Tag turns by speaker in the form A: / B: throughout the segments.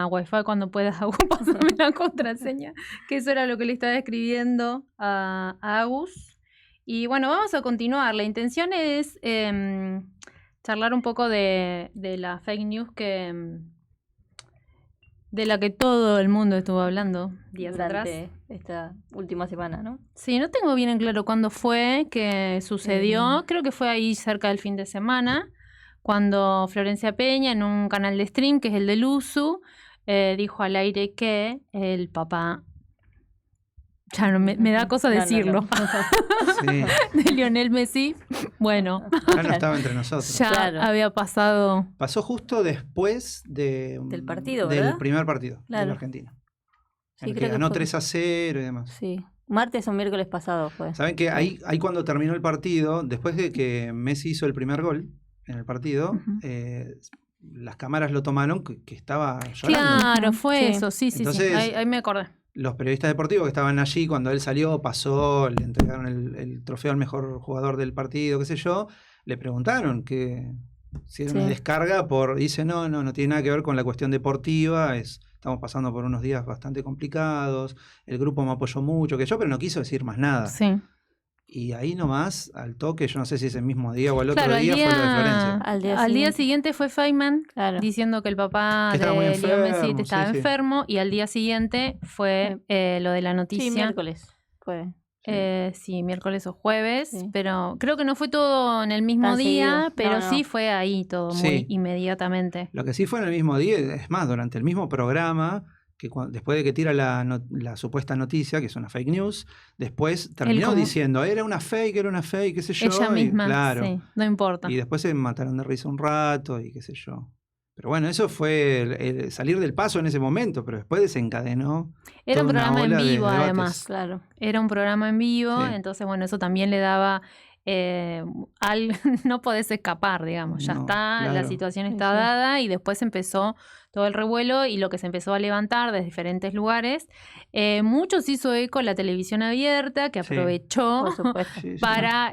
A: a Wi-Fi cuando puedas, pásame la contraseña, que eso era lo que le estaba escribiendo a Agus. Y bueno, vamos a continuar. La intención es charlar un poco de la fake news de la que todo el mundo estuvo hablando días atrás.
B: Esta última semana, ¿no?
A: Sí, no tengo bien en claro cuándo fue que sucedió. Creo que fue ahí cerca del fin de semana, cuando Florencia Peña, en un canal de stream, que es el de Luzu, dijo al aire que el papá... Ya no, me da cosa decirlo.
C: Sí.
A: De Lionel Messi. Bueno.
C: Ya no estaba entre nosotros.
A: Ya había pasado.
C: Pasó justo después
B: del partido,
C: del
B: ¿verdad?
C: primer partido de la Argentina.
B: Sí,
C: en el
B: creo
C: que ganó
B: fue
C: 3-0 y demás.
B: Sí. Martes o miércoles pasado fue.
C: ¿Saben que ahí cuando terminó el partido, después de que Messi hizo el primer gol en el partido, las cámaras lo tomaron que estaba llorando?
A: Claro, fue eso. Sí.
C: Entonces,
A: ahí me acordé.
C: Los periodistas deportivos que estaban allí cuando él salió, pasó, le entregaron el trofeo al mejor jugador del partido, qué sé yo, le preguntaron que si era una descarga dice no tiene nada que ver con la cuestión deportiva, estamos pasando por unos días bastante complicados, el grupo me apoyó mucho, que yo, pero no quiso decir más nada.
A: Sí.
C: Y ahí nomás, al toque, yo no sé si ese mismo día o el otro día fue lo de Florencia.
A: Al día siguiente fue Feynman diciendo que el papá de Leo Messi estaba enfermo, y al día siguiente fue lo de la noticia.
B: Sí, miércoles fue.
A: Sí, miércoles o jueves, pero creo que no fue todo en el mismo día, pero sí fue ahí todo muy inmediatamente.
C: Lo que sí fue en el mismo día, es más, durante el mismo programa, que después de que tira la supuesta noticia, que es una fake news, después terminó diciendo, era una fake, qué sé yo.
A: Ella misma,
C: claro,
A: sí, no importa.
C: Y después se mataron de risa un rato y qué sé yo. Pero bueno, eso fue el salir del paso en ese momento, pero después desencadenó.
A: Era un programa en vivo, además.
B: Claro.
A: Era un programa en vivo, entonces bueno, eso también le daba... no podés escapar, digamos, ya está, la situación está dada, y después empezó todo el revuelo y lo que se empezó a levantar desde diferentes lugares. Muchos hizo eco la televisión abierta, que aprovechó para...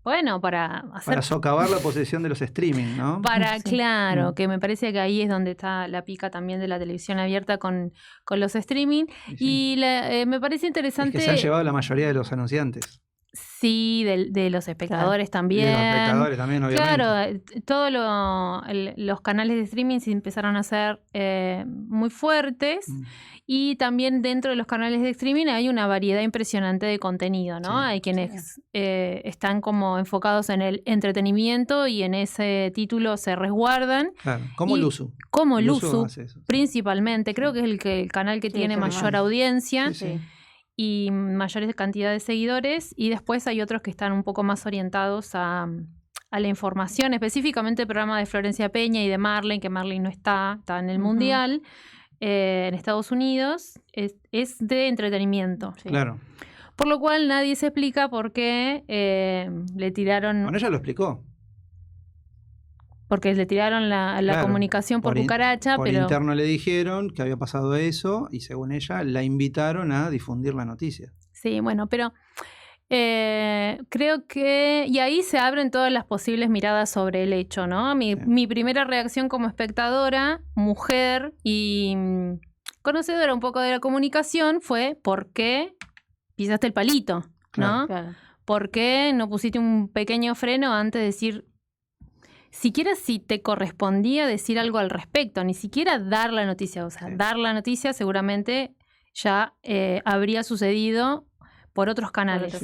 A: para
C: socavar la posesión de los streaming, ¿no?
A: Claro, que me parece que ahí es donde está la pica también de la televisión abierta con los streaming. Y me parece interesante...
C: Es que se han llevado la mayoría de los anunciantes.
A: Sí, de los espectadores también.
C: De los espectadores también, obviamente.
A: Claro, todos los canales de streaming se empezaron a hacer muy fuertes. Y también dentro de los canales de streaming hay una variedad impresionante de contenido, ¿no? Hay quienes están como enfocados en el entretenimiento y en ese título se resguardan.
C: Claro, como Luzu.
A: Como Luzu, principalmente. Creo que es el canal que tiene mayor audiencia. Y mayores cantidad de seguidores, y después hay otros que están un poco más orientados a la información, específicamente el programa de Florencia Peña y de Marlene, que Marlene no está en el Mundial, en Estados Unidos, es de entretenimiento.
C: Claro.
A: Por lo cual nadie se explica por qué le tiraron...
C: Bueno, ella lo explicó.
A: Porque le tiraron la comunicación por cucaracha,
C: por
A: pero...
C: interno le dijeron que había pasado eso y según ella la invitaron a difundir la noticia.
A: Sí, bueno, pero creo que... Y ahí se abren todas las posibles miradas sobre el hecho, ¿no? Mi primera reacción como espectadora, mujer y conocedora un poco de la comunicación fue ¿por qué pisaste el palito? ¿No?
B: Claro.
A: ¿Por qué no pusiste un pequeño freno antes de decir... Siquiera si te correspondía decir algo al respecto, ni siquiera dar la noticia. O sea, dar la noticia seguramente ya habría sucedido por otros canales.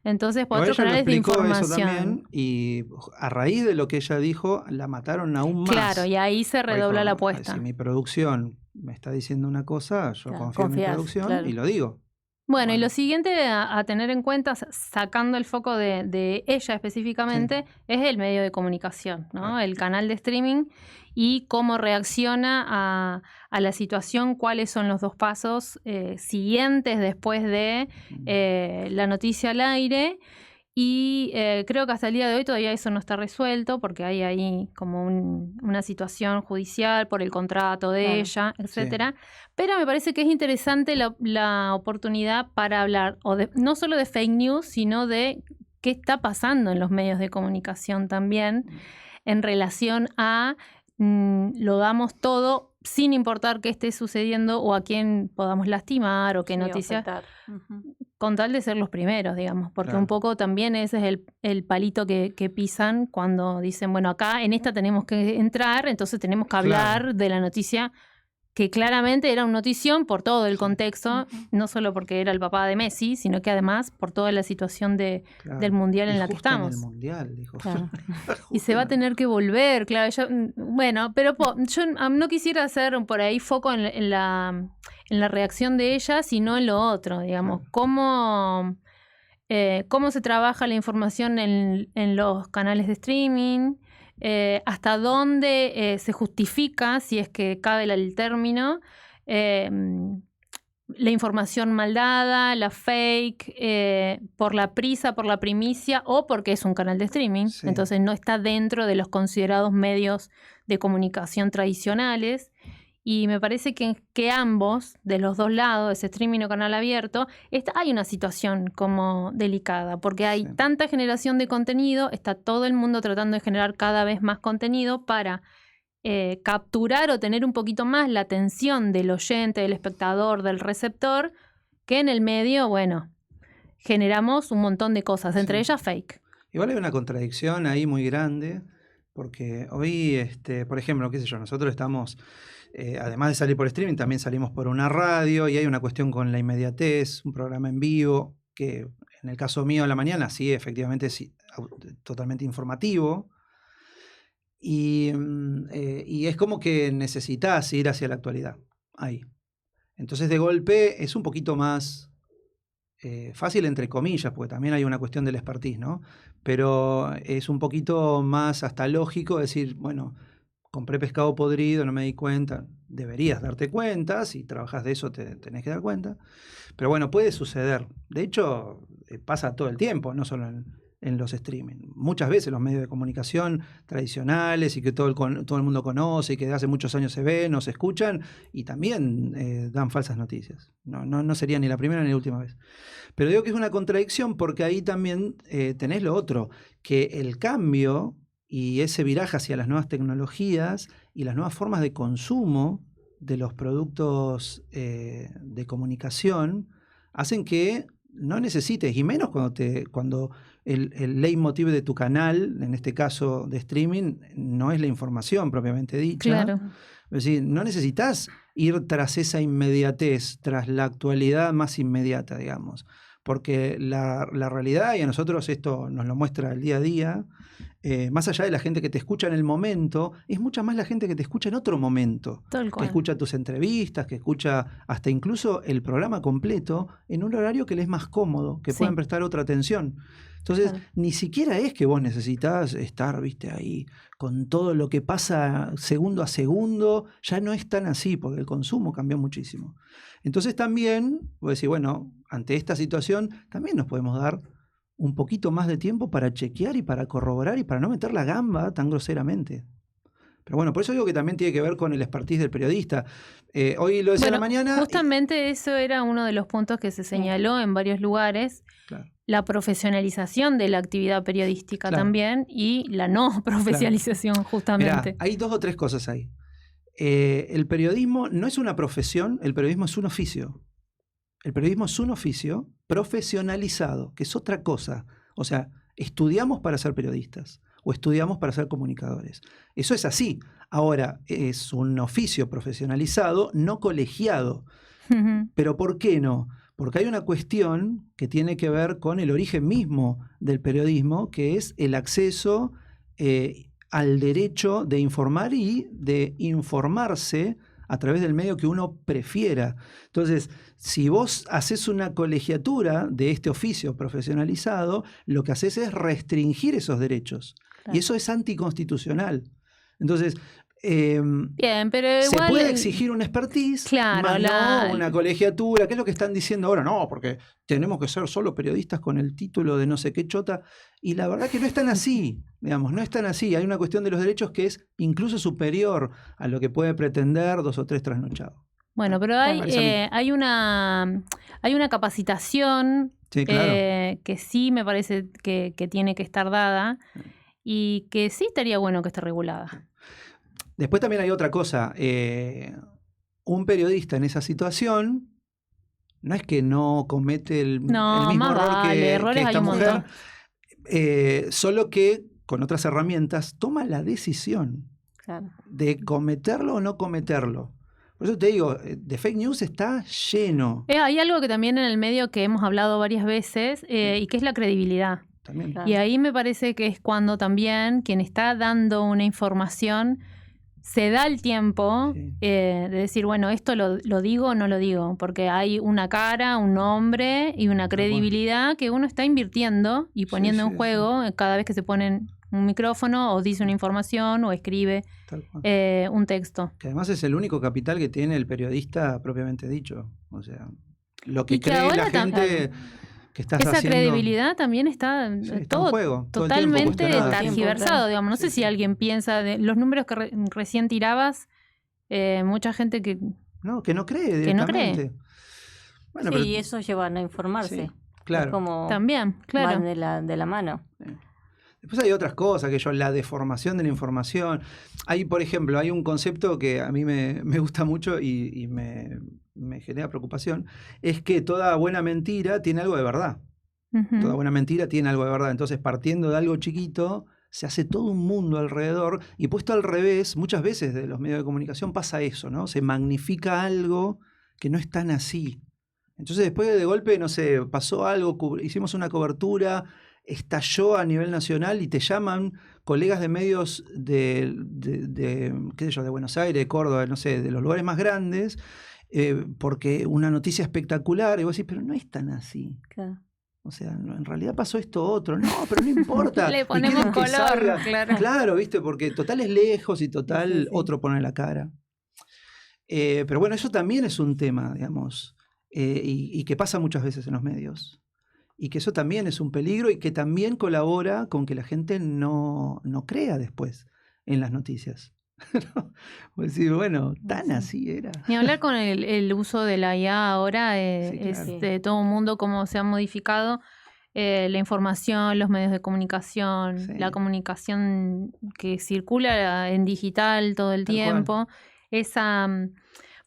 A: Entonces, por otros canales de información.
C: Eso también, y a raíz de lo que ella dijo, la mataron aún más.
A: Claro, y ahí se redobla la apuesta.
C: Si mi producción me está diciendo una cosa, yo confío en mi producción y lo digo.
A: Bueno, y lo siguiente a tener en cuenta, sacando el foco de ella específicamente, es el medio de comunicación, ¿no? El canal de streaming y cómo reacciona a la situación, cuáles son los dos pasos siguientes después de la noticia al aire. Y creo que hasta el día de hoy todavía eso no está resuelto porque hay ahí como una situación judicial por el contrato de ella, etcétera. Pero me parece que es interesante la oportunidad para hablar no solo de fake news, sino de qué está pasando en los medios de comunicación también en relación a lo damos todo sin importar qué esté sucediendo o a quién podamos lastimar o qué noticias, con tal de ser los primeros, digamos, porque un poco también ese es el palito que pisan cuando dicen, bueno, acá en esta tenemos que entrar, entonces tenemos que hablar de la noticia que claramente era una notición por todo el contexto, no solo porque era el papá de Messi, sino que además por toda la situación del Mundial en la que estamos.
C: En el Mundial, dijo.
A: Y se va a tener que volver, claro. Bueno, pero yo no quisiera hacer por ahí foco en la reacción de ella, sino en lo otro, digamos. Cómo se trabaja la información en los canales de streaming, hasta dónde se justifica, si es que cabe el término, la información mal dada, la fake, por la prisa, por la primicia o porque es un canal de streaming. Entonces no está dentro de los considerados medios de comunicación tradicionales. Y me parece que ambos, de los dos lados, ese streaming o canal abierto, hay una situación como delicada, porque hay tanta generación de contenido, está todo el mundo tratando de generar cada vez más contenido para capturar o tener un poquito más la atención del oyente, del espectador, del receptor, que en el medio, bueno, generamos un montón de cosas, entre ellas fake.
C: Igual hay una contradicción ahí muy grande, porque hoy, por ejemplo, qué sé yo, nosotros estamos... además de salir por streaming, también salimos por una radio y hay una cuestión con la inmediatez, un programa en vivo, que en el caso mío a la mañana sí, efectivamente es totalmente informativo. Y es como que necesitas ir hacia la actualidad, ahí. Entonces de golpe es un poquito más fácil entre comillas, porque también hay una cuestión del expertise, ¿no? Pero es un poquito más hasta lógico decir, bueno... compré pescado podrido, no me di cuenta. Deberías darte cuenta, si trabajas de eso te tenés que dar cuenta. Pero bueno, puede suceder. De hecho, pasa todo el tiempo, no solo en los streaming. Muchas veces los medios de comunicación tradicionales y que todo el mundo conoce y que de hace muchos años se ven o se escuchan y también dan falsas noticias. No sería ni la primera ni la última vez. Pero digo que es una contradicción porque ahí también tenés lo otro, que el cambio... y ese viraje hacia las nuevas tecnologías y las nuevas formas de consumo de los productos de comunicación hacen que no necesites, y menos cuando el leitmotiv de tu canal, en este caso de streaming, no es la información propiamente dicha.
A: Claro.
C: Es decir, no necesitas ir tras esa inmediatez, tras la actualidad más inmediata, digamos. Porque la realidad, y a nosotros esto nos lo muestra el día a día, más allá de la gente que te escucha en el momento, es mucha más la gente que te escucha en otro momento. Que escucha tus entrevistas, que escucha hasta incluso el programa completo en un horario que les es más cómodo, que pueden prestar otra atención. Entonces, ni siquiera es que vos necesitas estar, viste, ahí con todo lo que pasa segundo a segundo. Ya no es tan así, porque el consumo cambió muchísimo. Entonces también, voy a decir, bueno, ante esta situación, también nos podemos dar un poquito más de tiempo para chequear y para corroborar y para no meter la gamba tan groseramente. Pero bueno, por eso digo que también tiene que ver con el expertise del periodista. Hoy lo decía a la mañana...
A: Justamente eso era uno de los puntos que se señaló en varios lugares.
C: Claro.
A: La profesionalización de la actividad periodística también y la no profesionalización justamente.
C: Mirá, hay 2 o 3 cosas ahí. El periodismo no es una profesión, el periodismo es un oficio. El periodismo es un oficio profesionalizado, que es otra cosa. O sea, estudiamos para ser periodistas o estudiamos para ser comunicadores. Eso es así. Ahora, es un oficio profesionalizado, no colegiado. ¿Pero por qué no? Porque hay una cuestión que tiene que ver con el origen mismo del periodismo, que es el acceso al derecho de informar y de informarse a través del medio que uno prefiera. Entonces, si vos haces una colegiatura de este oficio profesionalizado, lo que haces es restringir esos derechos. Claro. Y eso es anticonstitucional. Entonces,
A: bien, pero igual
C: se puede exigir un expertise, más no una colegiatura, que es lo que están diciendo ahora, no, porque tenemos que ser solo periodistas con el título de no sé qué chota, y la verdad que no es tan así, digamos, no es tan así. Hay una cuestión de los derechos que es incluso superior a lo que puede pretender 2 o 3 trasnochados.
A: Bueno, pero hay una capacitación que sí me parece que tiene que estar dada y que sí estaría bueno que esté regulada.
C: Después también hay otra cosa. Un periodista en esa situación no es que no comete el mismo
A: más
C: error
A: vale, errores
C: que
A: hay
C: esta
A: un
C: mujer,
A: montón.
C: solo que con otras herramientas toma la decisión
B: Claro.
C: de cometerlo o no cometerlo. Por eso te digo, de fake news está lleno.
A: Hay algo que también en el medio que hemos hablado varias veces y que es la credibilidad.
C: También.
B: Claro.
A: Y ahí me parece que es cuando también quien está dando una información se da el tiempo
C: Sí.
A: de decir, bueno, esto lo digo o no lo digo, porque hay una cara, un nombre y una credibilidad que uno está invirtiendo y poniendo en juego cada vez que se pone un micrófono o dice una información o escribe
C: Tal cual.
A: un texto.
C: Que además es el único capital que tiene el periodista propiamente dicho. O sea, lo que
A: Y que
C: cree
A: ahora
C: la gente que estás
A: esa
C: haciendo...
A: credibilidad también está,
C: Sí, está en
A: todo
C: juego, todo el tiempo
A: totalmente
C: cuestionada.
A: tergiversado,
B: Claro.
A: digamos. No sé si alguien piensa de los números que recién tirabas, mucha gente que
C: No, que no cree
A: Que no cree.
C: directamente. Bueno,
B: Sí,
C: pero-
B: y eso lleva a no informarse.
C: Sí, claro.
B: Es como
A: también, claro.
B: van de la mano.
C: Después hay otras cosas, la deformación de la información. Hay, por ejemplo, hay un concepto que a mí me gusta mucho y me genera preocupación, es que toda buena mentira tiene algo de verdad.
A: Ujú.
C: Toda buena mentira tiene algo de verdad. Entonces, partiendo de algo chiquito, se hace todo un mundo alrededor. Y puesto al revés, muchas veces de los medios de comunicación pasa eso, ¿no? Se magnifica algo que no es tan así. Entonces, después de golpe, no sé, pasó algo, hicimos una cobertura, estalló a nivel nacional y te llaman colegas de medios qué sé yo, de Buenos Aires, de Córdoba, no sé, de los lugares más grandes, porque una noticia espectacular, y vos decís, pero no es tan así.
B: Claro.
C: O sea, no, en realidad pasó esto otro. No, pero no importa.
A: Le
C: Y
A: ponemos
C: quieren que
A: color,
C: salga.
A: claro.
C: Claro, ¿viste? Porque total es lejos y total
B: Sí, sí.
C: otro pone la cara. Pero bueno, eso también es un tema, digamos, y que pasa muchas veces en los medios. Y que eso también es un peligro y que también colabora con que la gente no crea después en las noticias. ¿No? Vos decís, bueno, tan
B: Sí.
C: así era.
A: Ni hablar con el uso de la IA ahora,
C: Sí,
A: es
C: claro.
A: de todo un mundo cómo se ha modificado la información, los medios de comunicación,
C: Sí.
A: la comunicación que circula en digital todo el
C: Tal cual.
A: tiempo, esa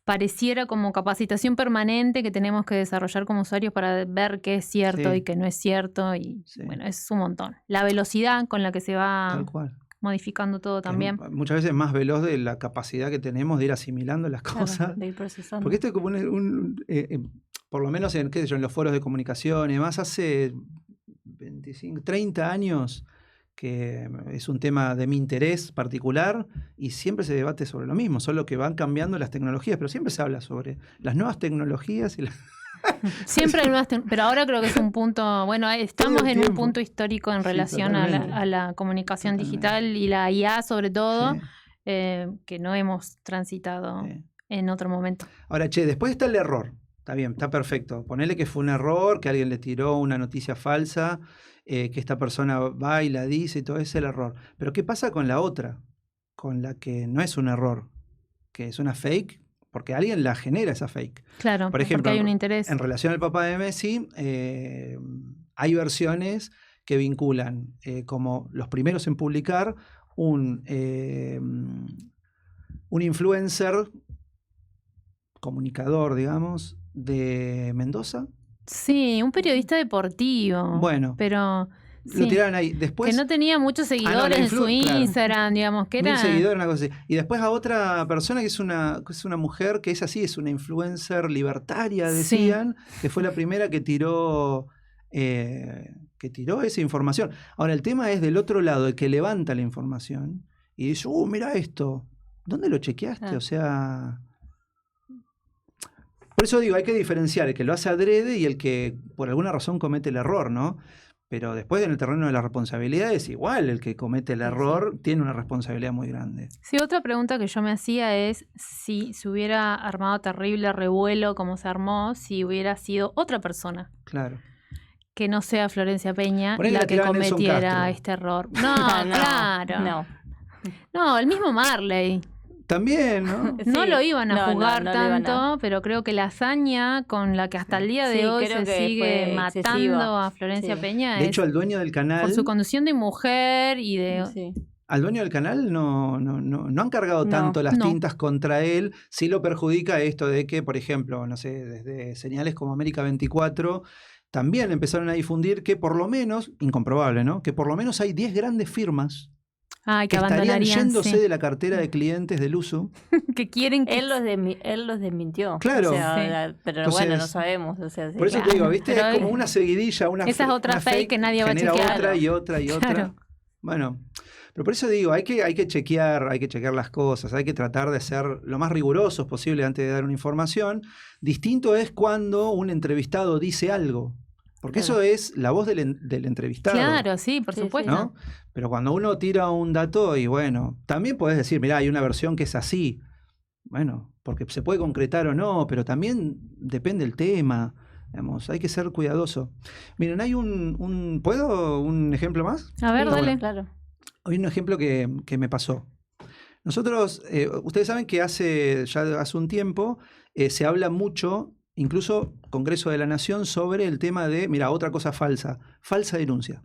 A: pareciera como capacitación permanente que tenemos que desarrollar como usuarios para ver qué es cierto
C: Sí.
A: y qué no es cierto y
C: Sí.
A: bueno, es un montón. La velocidad con la que se va
C: Tal cual.
A: modificando todo
C: Que es
A: también.
C: muchas veces más veloz de la capacidad que tenemos de ir asimilando las
B: Claro,
C: cosas.
B: de ir procesando.
C: Porque esto es como por lo menos en, qué sé yo, en los foros de comunicación y demás, hace 25, 30 años que es un tema de mi interés particular y siempre se debate sobre lo mismo, solo que van cambiando las tecnologías, pero siempre se habla sobre las nuevas tecnologías y
A: Siempre hay nuevas pero ahora creo que es un punto, bueno, estamos
C: Todo el
A: en un
C: tiempo.
A: punto histórico en
C: Sí,
A: relación
C: totalmente.
A: a la comunicación
C: Totalmente.
A: digital y la IA sobre todo,
C: Sí,
A: que no hemos transitado
C: sí.
A: en otro momento.
C: Ahora, después está el error. Está bien, está perfecto. Ponele que fue un error, que alguien le tiró una noticia falsa, que esta persona va y la dice y todo ese es el error. Pero ¿qué pasa con la otra? Con la que no es un error, que es una fake, porque alguien la genera esa fake.
A: Claro,
C: Por ejemplo,
A: porque hay un interés.
C: en relación al papá de Messi, hay versiones que vinculan como los primeros en publicar un influencer, comunicador, digamos, de Mendoza.
A: Sí, un periodista deportivo.
C: Bueno,
A: pero
C: lo
A: sí,
C: tiraron ahí. Después,
A: que no tenía muchos seguidores en su
C: claro.
A: Instagram, digamos, que
C: 1000
A: era...
C: seguidores, una cosa así. Y después a otra persona que es una mujer que es así, es una influencer libertaria,
A: Sí.
C: decían, que fue la primera que tiró esa información. Ahora, el tema es del otro lado, el que levanta la información y dice, mira esto, ¿dónde lo chequeaste?
B: Ah.
C: O sea... Por eso digo, hay que diferenciar el que lo hace adrede y el que por alguna razón comete el error, ¿no? Pero después en el terreno de la responsabilidad es igual, el que comete el error tiene una responsabilidad muy grande.
A: Sí, otra pregunta que yo me hacía es si se hubiera armado terrible revuelo como se armó, si hubiera sido otra persona
C: Claro.
A: que no sea Florencia Peña
C: Por ahí
A: la
C: la
A: que
C: tiraba Nelson
A: cometiera
C: Castro.
A: este error. No,
B: No,
A: claro.
B: No.
A: No, el mismo Marley.
C: También, ¿no?
A: No
B: Sí.
A: lo iban a
B: No,
A: juzgar
B: no lo iban
A: tanto, pero creo que la hazaña con la que hasta el día de
B: Sí,
A: hoy
B: creo
A: se
B: que
A: sigue
B: fue
A: matando
B: excesiva.
A: a Florencia
B: Sí.
A: Peña
C: De
A: es
C: hecho, el dueño del canal...
A: por su condición de mujer y de...
B: Sí.
C: al dueño del canal no han cargado tanto las tintas contra él. Sí lo perjudica esto de que, por ejemplo, no sé, desde señales como América 24 también empezaron a difundir que por lo menos, incomprobable, ¿no? Que por lo menos hay 10 grandes firmas que estarían yéndose de la cartera de clientes del uso.
A: Que quieren que...
B: Él los desmintió.
C: Claro.
B: O sea, pero
C: entonces,
B: bueno, no sabemos. O sea,
C: por eso te digo, ¿viste? Es como una seguidilla,
A: esa es otra fake que nadie va a
C: genera
A: chequear.
C: otra y otra y otra.
A: Claro.
C: Bueno, pero por eso digo, hay que chequear las cosas, hay que tratar de ser lo más rigurosos posible antes de dar una información. Distinto es cuando un entrevistado dice algo. Porque eso es la voz del entrevistado.
A: Claro, sí, por supuesto.
C: ¿No? Pero cuando uno tira un dato y bueno, también podés decir, mirá, hay una versión que es así. Bueno, porque se puede concretar o no, pero también depende del tema. Digamos, hay que ser cuidadoso. Miren, hay ¿puedo un ejemplo más?
A: A ver,
B: sí,
A: dale.
B: Claro.
C: Hay un ejemplo que me pasó. Nosotros, ustedes saben que ya hace un tiempo se habla mucho, incluso Congreso de la Nación, sobre el tema de, mira, otra cosa falsa denuncia,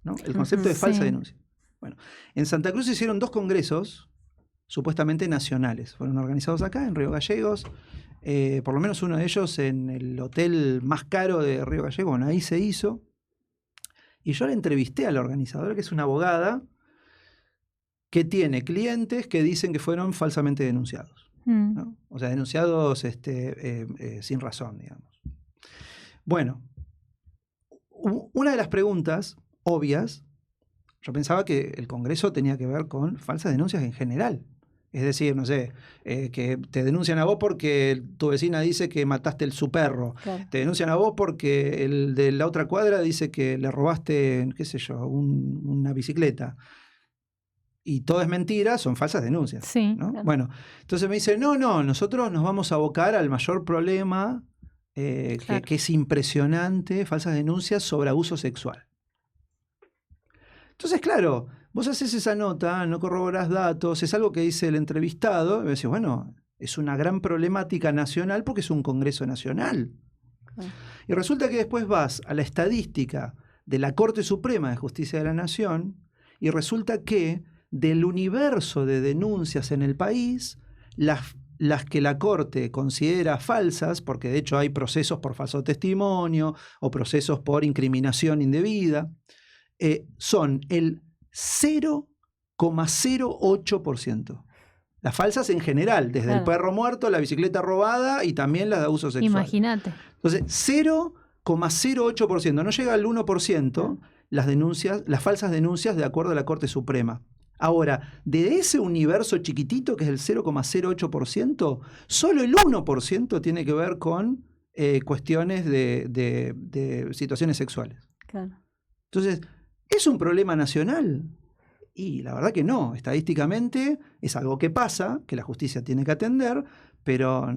C: ¿no? El concepto de falsa denuncia. Bueno, en Santa Cruz se hicieron 2 congresos supuestamente nacionales. Fueron organizados acá, en Río Gallegos, por lo menos uno de ellos en el hotel más caro de Río Gallegos. Bueno, ahí se hizo. Y yo la entrevisté a la organizadora, que es una abogada que tiene clientes que dicen que fueron falsamente denunciados, ¿no? O sea, denunciados sin razón, digamos. Bueno, una de las preguntas obvias, yo pensaba que el Congreso tenía que ver con falsas denuncias en general. Es decir, no sé, que te denuncian a vos porque tu vecina dice que mataste su perro. Claro. Te denuncian a vos porque el de la otra cuadra dice que le robaste, qué sé yo, una bicicleta. Y todo es mentira, son falsas denuncias.
A: Sí,
C: ¿no?
B: Claro.
C: Bueno, entonces me dice, no, nosotros nos vamos a abocar al mayor problema
A: claro.
C: que es impresionante, falsas denuncias sobre abuso sexual. Entonces, claro, vos haces esa nota, no corroborás datos, es algo que dice el entrevistado, y me decís, bueno, es una gran problemática nacional porque es un Congreso nacional. Y resulta que después vas a la estadística de la Corte Suprema de Justicia de la Nación y resulta que del universo de denuncias en el país, las que la Corte considera falsas, porque de hecho hay procesos por falso testimonio o procesos por incriminación indebida, son el 0,08%. Las falsas en general, desde el perro muerto, la bicicleta robada y también las de abuso sexual.
A: Imagínate.
C: Entonces, 0,08%, no llega al 1% las falsas denuncias de acuerdo a la Corte Suprema. Ahora, de ese universo chiquitito que es el 0,08%, solo el 1% tiene que ver con cuestiones de situaciones sexuales.
B: Claro.
C: Entonces, ¿es un problema nacional? Y la verdad que no. Estadísticamente es algo que pasa, que la justicia tiene que atender, pero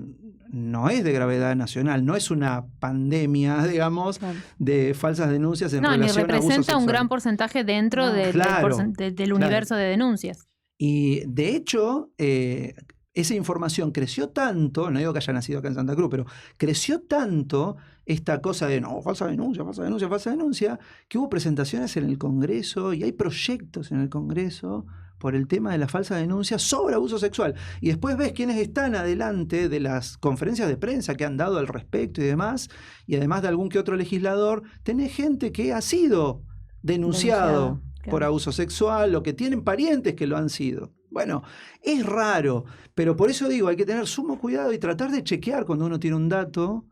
C: no es de gravedad nacional, no es una pandemia, digamos, de falsas denuncias en relación a abuso sexual.
A: No, ni representa un gran porcentaje dentro del universo de denuncias.
C: Y de hecho, esa información creció tanto, no digo que haya nacido acá en Santa Cruz, pero creció tanto esta cosa de no, falsa denuncia, que hubo presentaciones en el Congreso y hay proyectos en el Congreso por el tema de la falsa denuncia sobre abuso sexual. Y después ves quiénes están adelante de las conferencias de prensa que han dado al respecto y demás, y además de algún que otro legislador, tenés gente que ha sido denunciado por abuso sexual o que tienen parientes que lo han sido. Bueno, es raro, pero por eso digo, hay que tener sumo cuidado y tratar de chequear cuando uno tiene un dato,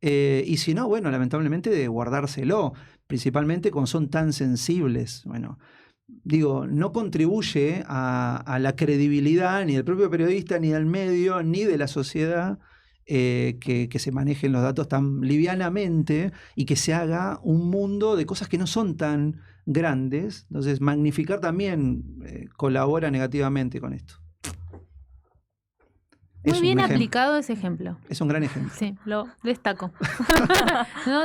C: y si no, bueno, lamentablemente de guardárselo, principalmente cuando son tan sensibles. Bueno, digo, no contribuye a la credibilidad ni del propio periodista, ni del medio, ni de la sociedad, que se manejen los datos tan livianamente y que se haga un mundo de cosas que no son tan grandes. Entonces, magnificar también colabora negativamente con esto.
A: Muy bien aplicado ese ejemplo.
C: Es un gran ejemplo.
A: Sí, lo destaco. No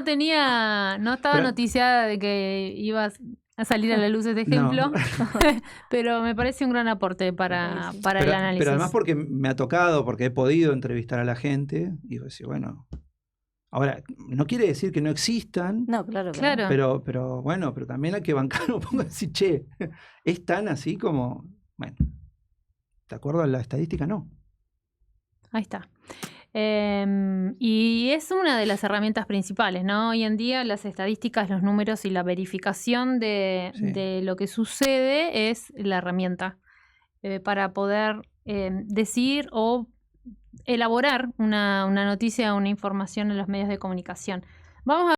A: estaba noticiada de que ibas a salir a la luz este ejemplo, no. Pero me parece un gran aporte para el análisis. Pero
C: además porque me ha tocado, porque he podido entrevistar a la gente y decir, bueno, Ahora, no quiere decir que no existan,
B: No, claro.
A: Claro.
C: pero bueno, pero también hay que bancar un poco y decir, che, es tan así como, bueno, de acuerdo a la estadística, no.
A: Ahí está. Y es una de las herramientas principales, ¿no? Hoy en día las estadísticas, los números y la verificación de lo que sucede es la herramienta para poder decir o elaborar una noticia o una información en los medios de comunicación. Vamos a